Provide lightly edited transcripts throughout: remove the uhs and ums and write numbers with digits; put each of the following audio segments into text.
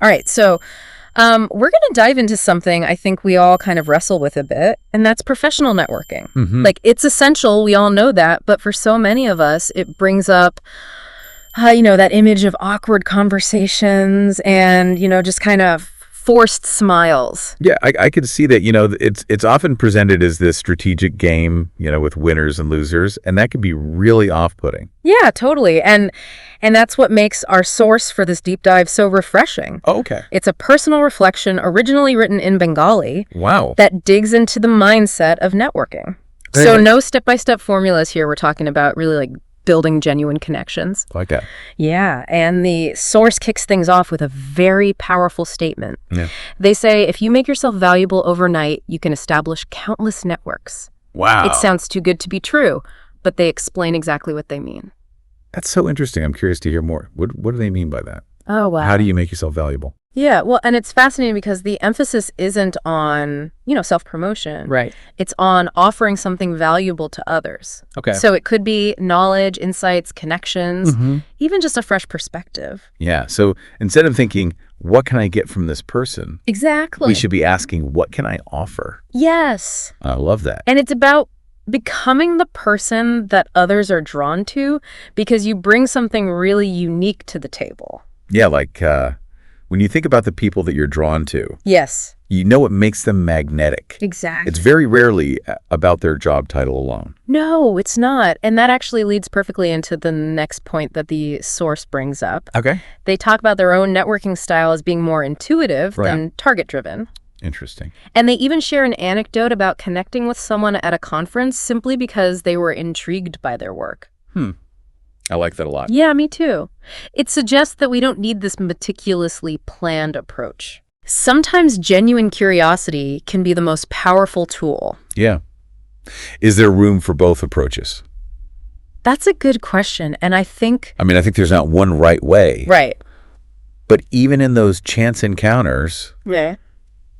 All right, so we're going to dive into something I think we all kind of wrestle with a bit, and that's professional networking. Like, it's essential, we all know that, but for so many of us, it brings up, that image of awkward conversations and, just kind of forced smiles. Yeah, I could see that, it's often presented as this strategic game, with winners and losers, and that can be really off-putting. Yeah, totally. And that's what makes our source for this deep dive so refreshing. Oh, okay. It's a personal reflection originally written in Bengali. Wow. That digs into the mindset of networking. So no step-by-step formulas here. We're talking about really like building genuine connections. Like that. Yeah, and the source kicks things off with a very powerful statement. Yeah. They say, if you make yourself valuable overnight, you can establish countless networks. Wow. It sounds too good to be true, but they explain exactly what they mean. That's so interesting. I'm curious to hear more. What do they mean by that? Oh, wow. How do you make yourself valuable? Yeah, well, and it's fascinating because the emphasis isn't on, self-promotion. Right. It's on offering something valuable to others. Okay. So it could be knowledge, insights, connections, even just a fresh perspective. Yeah. So instead of thinking, what can I get from this person? Exactly. We should be asking, what can I offer? Yes. I love that. And it's about becoming the person that others are drawn to because you bring something really unique to the table. Yeah, like when you think about the people that you're drawn to, Yes. what makes them magnetic. Exactly. It's very rarely about their job title alone. No, it's not. And that actually leads perfectly into the next point that the source brings up. Okay. They talk about their own networking style as being more intuitive than target-driven. Interesting. And they even share an anecdote about connecting with someone at a conference simply because they were intrigued by their work. I like that a lot. Yeah, me too. It suggests that we don't need this meticulously planned approach. Sometimes genuine curiosity can be the most powerful tool. Yeah. Is there room for both approaches? That's a good question, and I think there's not one right way. Right. But even in those chance encounters, Yeah.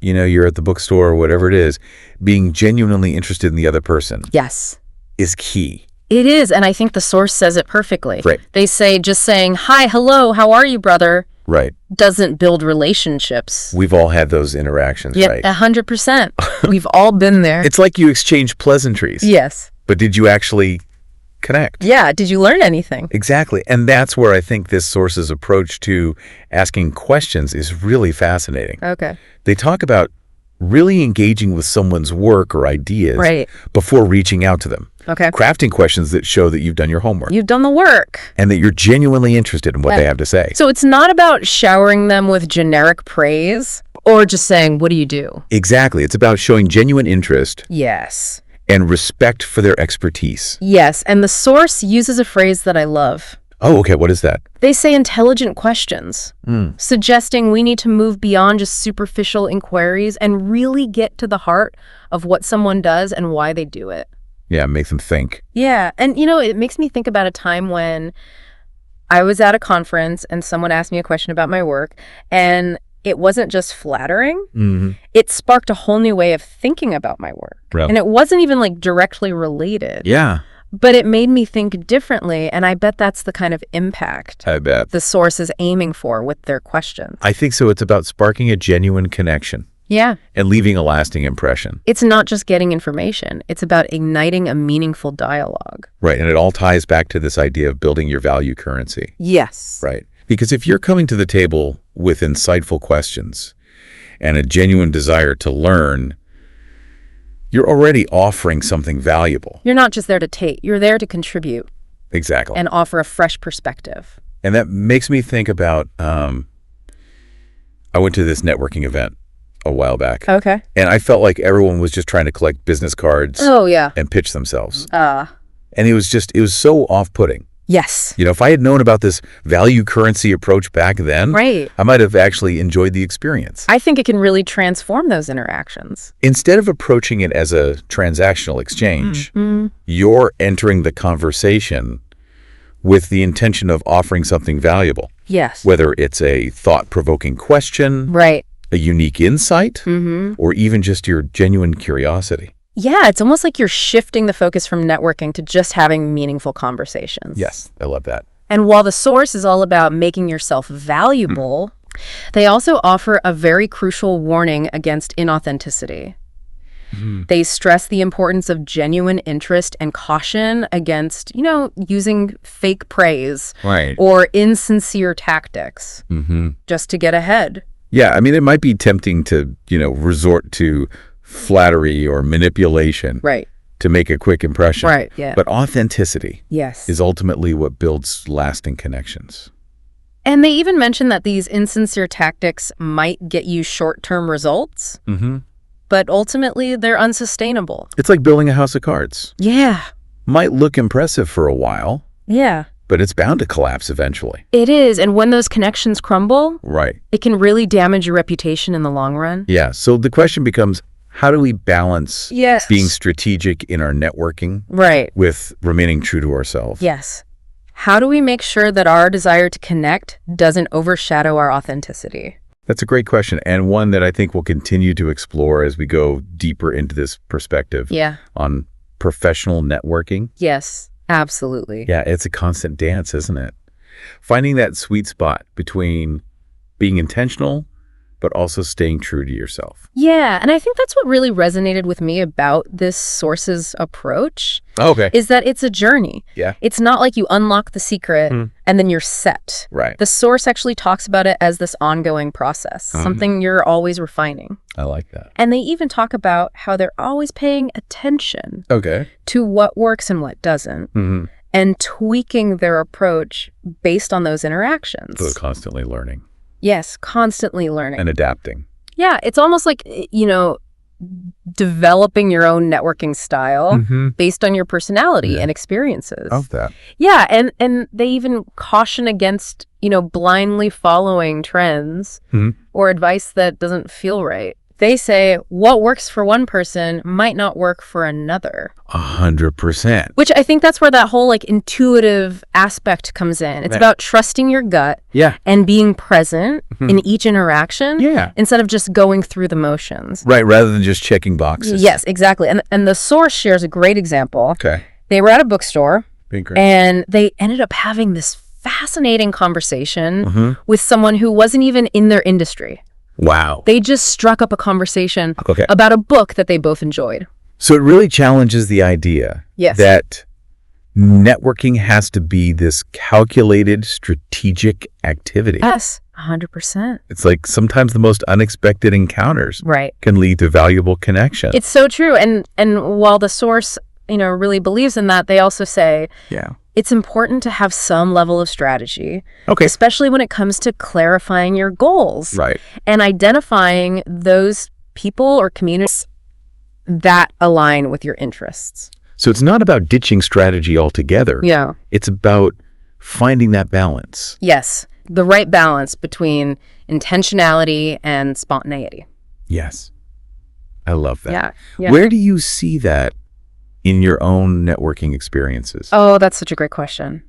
You're at the bookstore or whatever it is, being genuinely interested in the other person Yes. is key. It is, and I think the source says it perfectly. Right. They say just saying, "Hi, hello, how are you, brother?" Right. doesn't build relationships. We've all had those interactions, Yep, right? 100%. We've all been there. It's like you exchange pleasantries. Yes. But did you actually connect? Yeah, did you learn anything? Exactly. And that's where I think this source's approach to asking questions is really fascinating. Okay. They talk about really engaging with someone's work or ideas before reaching out to them. Okay. Crafting questions that show that you've done your homework. You've done the work. And that you're genuinely interested in what they have to say. So it's not about showering them with generic praise or just saying, "What do you do?" Exactly. It's about showing genuine interest Yes. and respect for their expertise. Yes, and the source uses a phrase that I love. Oh, okay. What is that? They say intelligent questions, suggesting we need to move beyond just superficial inquiries and really get to the heart of what someone does and why they do it. Yeah, make them think. Yeah, and it makes me think about a time when I was at a conference and someone asked me a question about my work, and it wasn't just flattering. It sparked a whole new way of thinking about my work. Right. And it wasn't even like directly related. Yeah. But it made me think differently, and I bet that's the kind of impact I bet. the source is aiming for with their questions. I think so. It's about sparking a genuine connection Yeah. and leaving a lasting impression. It's not just getting information. It's about igniting a meaningful dialogue. Right. And it all ties back to this idea of building your value currency. Yes. Right. Because if you're coming to the table with insightful questions and a genuine desire to learn, you're already offering something valuable. You're not just there to take. You're there to contribute. Exactly. And offer a fresh perspective. And that makes me think about, I went to this networking event a while back. Okay. And I felt like everyone was just trying to collect business cards and pitch themselves. And it was so off-putting. Yes. If I had known about this value currency approach back then, Right. I might have actually enjoyed the experience. I think it can really transform those interactions. Instead of approaching it as a transactional exchange, you're entering the conversation with the intention of offering something valuable. Yes. Whether it's a thought-provoking question, Right. a unique insight, or even just your genuine curiosity. Yeah, it's almost like you're shifting the focus from networking to just having meaningful conversations. Yes, I love that. And while the source is all about making yourself valuable, They also offer a very crucial warning against inauthenticity. They stress the importance of genuine interest and caution against, using fake praise or insincere tactics just to get ahead. Yeah, I mean, it might be tempting to, resort to flattery or manipulation to make a quick impression. Right, yeah. But authenticity Yes. is ultimately what builds lasting connections. And they even mention that these insincere tactics might get you short-term results, but ultimately they're unsustainable. It's like building a house of cards. Yeah. Might look impressive for a while, Yeah. but it's bound to collapse eventually. It is. And when those connections crumble, Right. it can really damage your reputation in the long run. Yeah, so the question becomes, how do we balance Yes. being strategic in our networking Right. with remaining true to ourselves? Yes. How do we make sure that our desire to connect doesn't overshadow our authenticity? That's a great question, and one that I think we'll continue to explore as we go deeper into this perspective on professional networking. Yes, absolutely. Yeah, it's a constant dance, isn't it? Finding that sweet spot between being intentional, but also staying true to yourself. Yeah, and I think that's what really resonated with me about this source's approach. Okay. Is that it's a journey. Yeah. It's not like you unlock the secret and then you're set. Right. The source actually talks about it as this ongoing process, something you're always refining. I like that. And they even talk about how they're always paying attention Okay. to what works and what doesn't, and tweaking their approach based on those interactions. So constantly learning Yes, constantly learning. and adapting. Yeah, it's almost like, developing your own networking style based on your personality and experiences. Of that. Yeah, and they even caution against, blindly following trends or advice that doesn't feel right. They say what works for one person might not work for another. 100%. Which I think that's where that whole intuitive aspect comes in. It's about trusting your gut and being present in each interaction instead of just going through the motions. Right, rather than just checking boxes. Yes, exactly. And the source shares a great example. Okay. They were at a bookstore Great. and they ended up having this fascinating conversation with someone who wasn't even in their industry. Wow. They just struck up a conversation about a book that they both enjoyed. So it really challenges the idea that networking has to be this calculated, strategic activity. Yes, 100%. It's like sometimes the most unexpected encounters can lead to valuable connections. It's so true. And while the source, really believes in that, they also say it's important to have some level of strategy, especially when it comes to clarifying your goals and identifying those people or communities that align with your interests. So it's not about ditching strategy altogether. Yeah. It's about finding that balance. Yes, the right balance between intentionality and spontaneity. Yes. I love that. Yeah. Where do you see that in your own networking experiences? Oh, that's such a great question.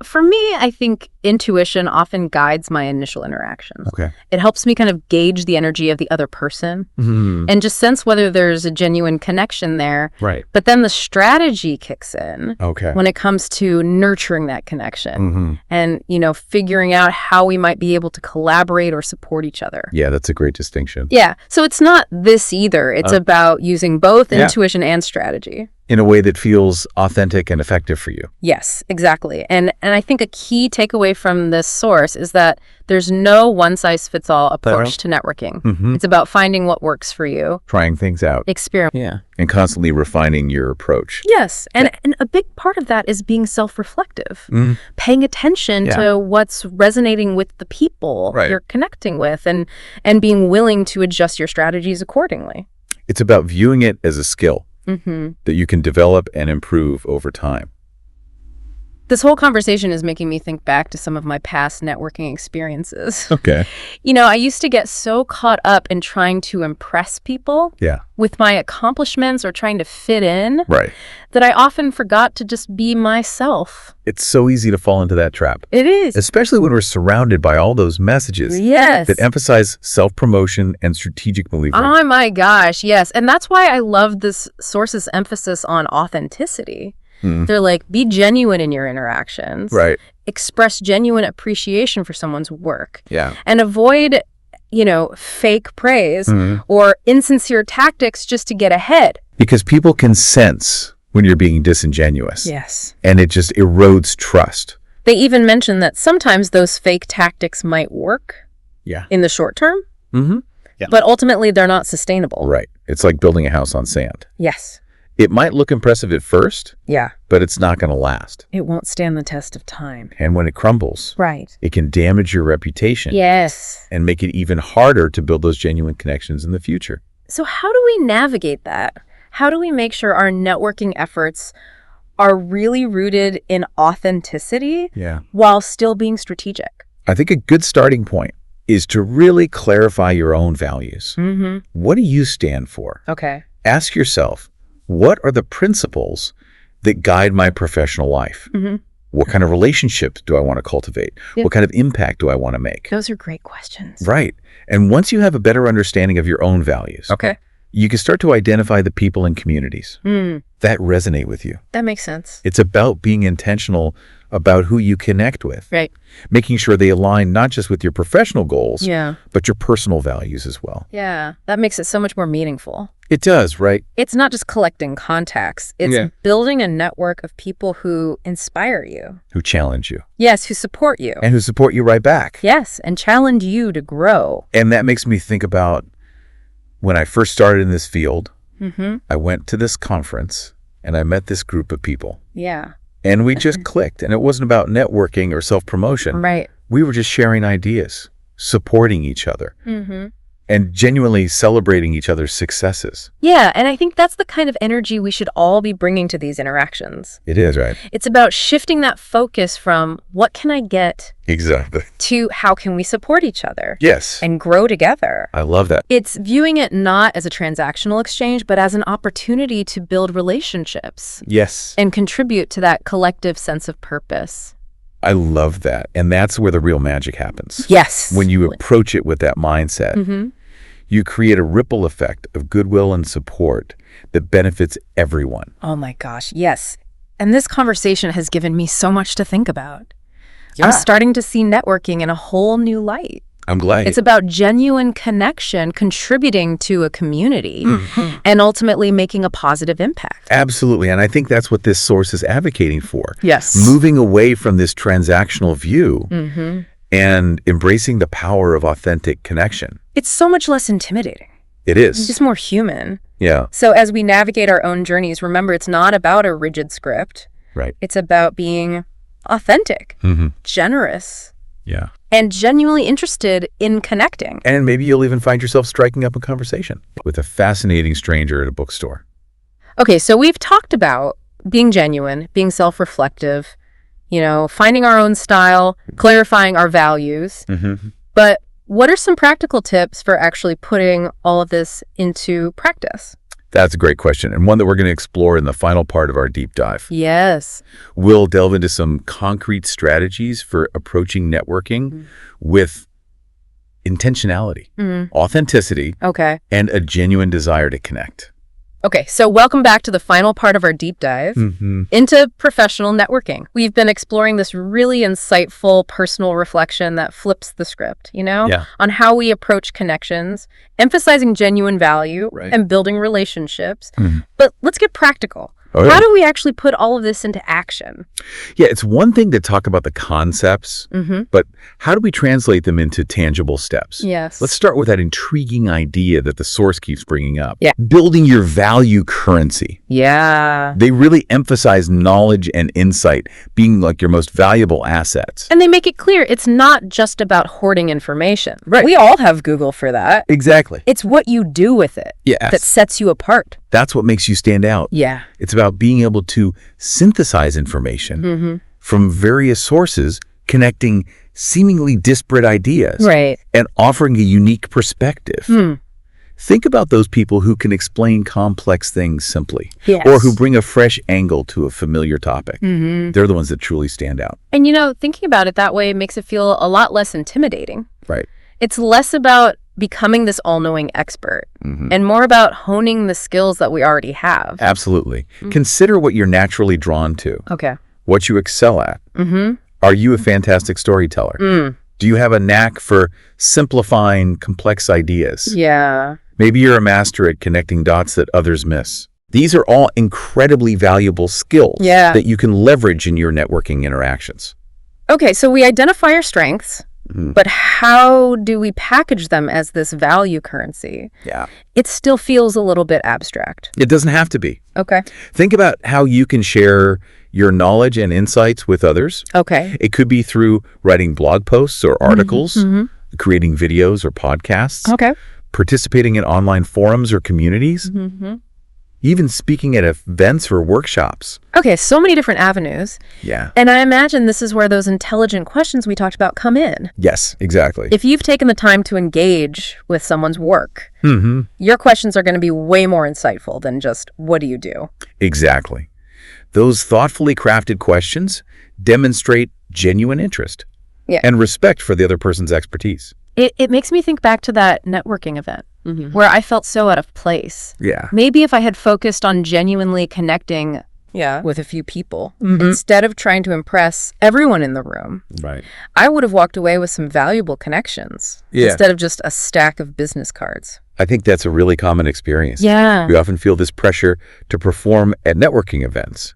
For me, I think intuition often guides my initial interactions. Okay. It helps me kind of gauge the energy of the other person and just sense whether there's a genuine connection there. Right. But then the strategy kicks in when it comes to nurturing that connection and, figuring out how we might be able to collaborate or support each other. Yeah, that's a great distinction. Yeah. So it's not this either. It's about using both intuition and strategy. In a way that feels authentic and effective for you. Yes, exactly. And I think a key takeaway from this source is that there's no one-size-fits-all approach to networking. It's about finding what works for you. Trying things out. Experiment. Yeah. And constantly refining your approach. Yes. And a big part of that is being self-reflective. Paying attention to what's resonating with the people you're connecting with and being willing to adjust your strategies accordingly. It's about viewing it as a skill that you can develop and improve over time. This whole conversation is making me think back to some of my past networking experiences. Okay. I used to get so caught up in trying to impress people with my accomplishments or trying to fit in that I often forgot to just be myself. It's so easy to fall into that trap. It is. Especially when we're surrounded by all those messages that emphasize self-promotion and strategic maneuvering. Oh my gosh, yes. And that's why I love this source's emphasis on authenticity. They're like, be genuine in your interactions. Right. Express genuine appreciation for someone's work. Yeah. And avoid, fake praise or insincere tactics just to get ahead. Because people can sense when you're being disingenuous. Yes. And it just erodes trust. They even mention that sometimes those fake tactics might work in the short term, but ultimately they're not sustainable. Right. It's like building a house on sand. Yes. It might look impressive at first, but it's not going to last. It won't stand the test of time. And when it crumbles, Right. it can damage your reputation. Yes. And make it even harder to build those genuine connections in the future. So how do we navigate that? How do we make sure our networking efforts are really rooted in authenticity while still being strategic? I think a good starting point is to really clarify your own values. What do you stand for? Okay. Ask yourself, what are the principles that guide my professional life? What kind of relationships do I want to cultivate? What kind of impact do I want to make? Those are great questions. Right. And once you have a better understanding of your own values, you can start to identify the people and communities that resonate with you. That makes sense. It's about being intentional about who you connect with. Right. Making sure they align not just with your professional goals, Yeah. but your personal values as well. Yeah. That makes it so much more meaningful. It does, right? It's not just collecting contacts. It's building a network of people who inspire you. Who challenge you. Yes, who support you. And who support you right back. Yes, and challenge you to grow. And that makes me think about when I first started in this field, I went to this conference and I met this group of people. Yeah. And we just clicked. And it wasn't about networking or self-promotion. Right. We were just sharing ideas, supporting each other, and genuinely celebrating each other's successes. Yeah, and I think that's the kind of energy we should all be bringing to these interactions. It is, right? It's about shifting that focus from what can I get Exactly. to how can we support each other Yes. and grow together. I love that. It's viewing it not as a transactional exchange, but as an opportunity to build relationships Yes. and contribute to that collective sense of purpose. I love that. And that's where the real magic happens. Yes. When you approach it with that mindset, you create a ripple effect of goodwill and support that benefits everyone. Oh my gosh, yes. And this conversation has given me so much to think about. Yeah. I'm starting to see networking in a whole new light. I'm glad. It's about genuine connection, contributing to a community, and ultimately making a positive impact. Absolutely. And I think that's what this source is advocating for. Yes. Moving away from this transactional view and embracing the power of authentic connection. It's so much less intimidating. It It's is. just more human. Yeah. So as we navigate our own journeys, remember, it's not about a rigid script. Right. It's about being authentic, generous, Yeah. and genuinely interested in connecting. And maybe you'll even find yourself striking up a conversation with a fascinating stranger at a bookstore. Okay, so we've talked about being genuine, being self-reflective, finding our own style, clarifying our values. But what are some practical tips for actually putting all of this into practice? That's a great question, and one that we're going to explore in the final part of our deep dive. Yes. We'll delve into some concrete strategies for approaching networking with intentionality, authenticity, Okay. and a genuine desire to connect. Okay, so welcome back to the final part of our deep dive into professional networking. We've been exploring this really insightful personal reflection that flips the script, on how we approach connections, emphasizing genuine value and building relationships. But let's get practical. Oh, yeah. How do we actually put all of this into action? Yeah, it's one thing to talk about the concepts, but how do we translate them into tangible steps? Yes. Let's start with that intriguing idea that the source keeps bringing up. Yeah. Building your value currency. Yeah. They really emphasize knowledge and insight being like your most valuable assets. And they make it clear it's not just about hoarding information. Right. We all have Google for that. Exactly. It's what you do with it Yes. that sets you apart. That's what makes you stand out. Yeah. It's about being able to synthesize information from various sources, connecting seemingly disparate ideas, Right. and offering a unique perspective. Think about those people who can explain complex things simply, Yes. or who bring a fresh angle to a familiar topic. They're the ones that truly stand out. And thinking about it that way makes it feel a lot less intimidating. Right. It's less about becoming this all-knowing expert and more about honing the skills that we already have. Absolutely. Consider what you're naturally drawn to. Okay. What you excel at. Are you a fantastic storyteller? Do you have a knack for simplifying complex ideas? Yeah. Maybe you're a master at connecting dots that others miss. These are all incredibly valuable skills that you can leverage in your networking interactions. Okay, so we identify our strengths, but how do we package them as this value currency? Yeah. It still feels a little bit abstract. It doesn't have to be. Okay. Think about how you can share your knowledge and insights with others. Okay. It could be through writing blog posts or articles, creating videos or podcasts, Okay. participating in online forums or communities, even speaking at events or workshops. Okay, so many different avenues. Yeah. And I imagine this is where those intelligent questions we talked about come in. Yes, exactly. If you've taken the time to engage with someone's work, your questions are going to be way more insightful than just, what do you do? Exactly. Those thoughtfully crafted questions demonstrate genuine interest and respect for the other person's expertise. It makes me think back to that networking event where I felt so out of place. Yeah. Maybe if I had focused on genuinely connecting with a few people instead of trying to impress everyone in the room, Right. I would have walked away with some valuable connections instead of just a stack of business cards. I think that's a really common experience. Yeah. We often feel this pressure to perform at networking events,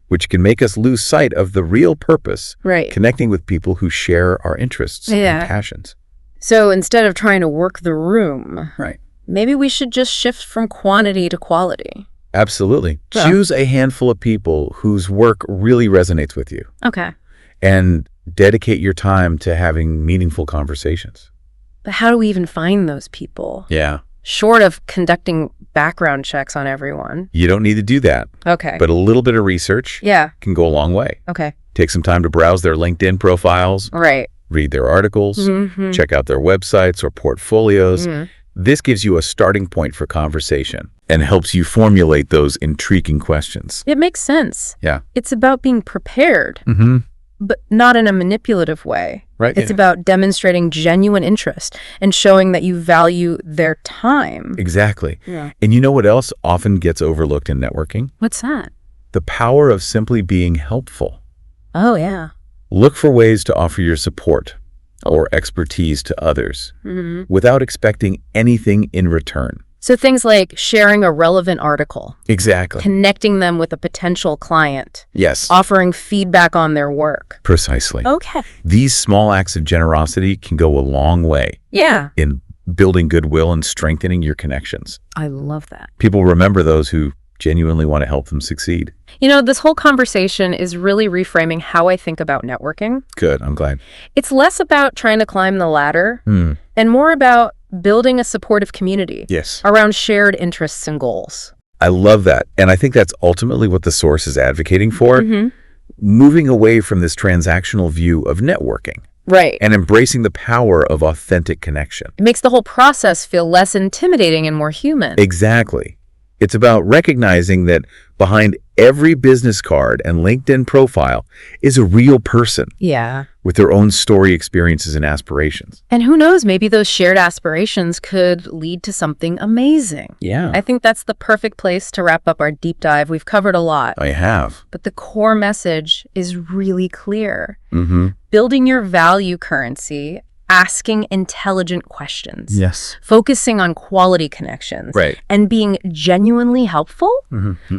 which can make us lose sight of the real purpose, Right. connecting with people who share our interests and passions. So instead of trying to work the room, Right. maybe we should just shift from quantity to quality. Absolutely. Yeah. Choose a handful of people whose work really resonates with you Okay. and dedicate your time to having meaningful conversations. But how do we even find those people? Yeah. Short of conducting background checks on everyone. You don't need to do that, Okay. but a little bit of research can go a long way. Okay. Take some time to browse their LinkedIn profiles, Right. read their articles, check out their websites or portfolios. This gives you a starting point for conversation and helps you formulate those intriguing questions. It makes sense. Yeah. It's about being prepared, but not in a manipulative way. Right. It's about demonstrating genuine interest and showing that you value their time. Exactly. Yeah. And you know what else often gets overlooked in networking? What's that? The power of simply being helpful. Oh, yeah. Look for ways to offer your support or expertise to others without expecting anything in return. So things like sharing a relevant article, Exactly. connecting them with a potential client, Yes. offering feedback on their work. Precisely. Okay. These small acts of generosity can go a long way Yeah. in building goodwill and strengthening your connections. I love that. People remember those who genuinely want to help them succeed. You know, this whole conversation is really reframing how I think about networking. Good. I'm glad. It's less about trying to climb the ladder and more about building a supportive community Yes. around shared interests and goals. I love that. And I think that's ultimately what the source is advocating for, moving away from this transactional view of networking Right. and embracing the power of authentic connection. It makes the whole process feel less intimidating and more human. Exactly. It's about recognizing that behind every business card and LinkedIn profile is a real person Yeah. with their own story, experiences, and aspirations. And who knows, maybe those shared aspirations could lead to something amazing. Yeah. I think that's the perfect place to wrap up our deep dive. We've covered a lot, I have. but the core message is really clear. Building your value currency, asking intelligent questions, Yes. focusing on quality connections, Right. and being genuinely helpful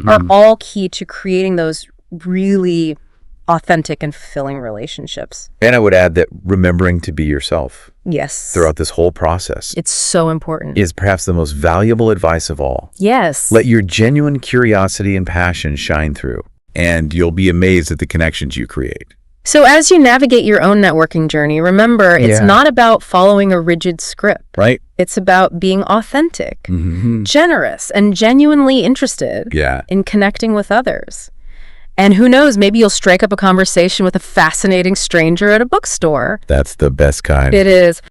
are all key to creating those really authentic and fulfilling relationships. And I would add that remembering to be yourself Yes. throughout this whole process It's so important. is perhaps the most valuable advice of all. Yes. Let your genuine curiosity and passion shine through, and you'll be amazed at the connections you create. So as you navigate your own networking journey, remember, it's not about following a rigid script. Right? It's about being authentic, generous, and genuinely interested Yeah. in connecting with others. And who knows, maybe you'll strike up a conversation with a fascinating stranger at a bookstore. That's the best kind. It is.